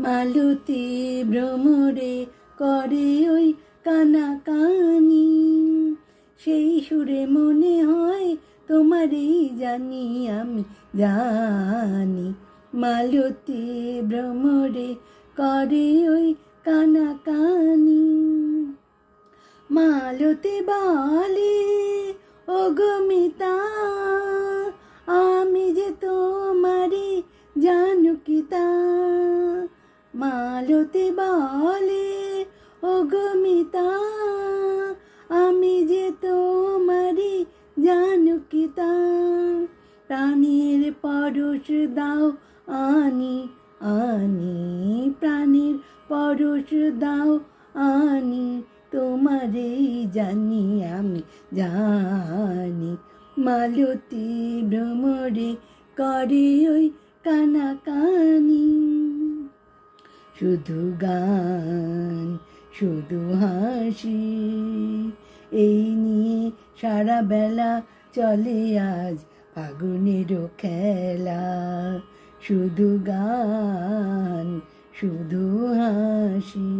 মালতী ভ্রমরে করে ওই কানাকানি, সেই সুরে মনে হয় তোমারই জানি আমি জানি। মালতী ভ্রমরে করে ওই কানাকানি। মালতী বলে ও গো মিতা, আমি যে তোমারই জানুকি তা। মালতী বলে ও গো মিতা, আমি যে তোমারই জানুকি তা। প্রাণের পরশ দাও আনি আনি, প্রাণের পরশ দাও আনি, তোমারে জানি আমি জানি। মালতী ভ্রমরে করে ওই কানাকানি। শুধু গান শুধু হাসি, এই নিয়ে সারা বেলা চলে আজ ফাগুনেরও খেলা। শুধু গান শুধু হাসি,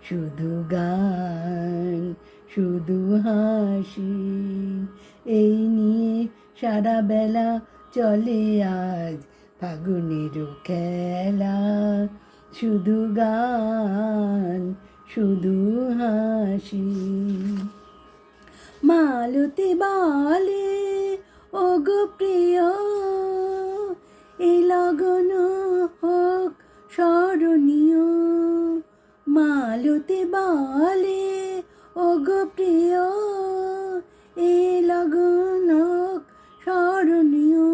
শুধু গান শুধু হাসি, এই নিয়ে সারা বেলা চলে আজ ফাগুনেরও খেলা। শুধু গান শুধু হাসি। মালতী বলে ও গো প্রিয়, এই লগন হোক স্মরণীয়। মালতী বলে ও গো প্রিয়, এই লগন হোক স্মরণীয়।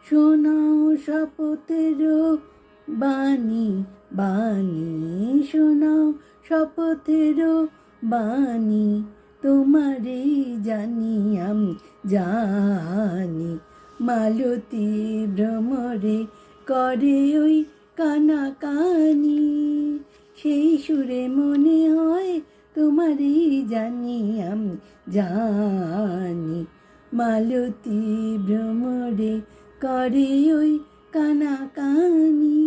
শোনাও শপথের বাণী বাণী, শোনাও শপথের বাণী, তোমারে জানি আমি জানি। মালতী ভ্রমরে করে ওই কানাকানি, সেই সুরে মনে হয় তোমারে জানি আমি জানি। মালতী ভ্রমরে করে ওই কানাকানি।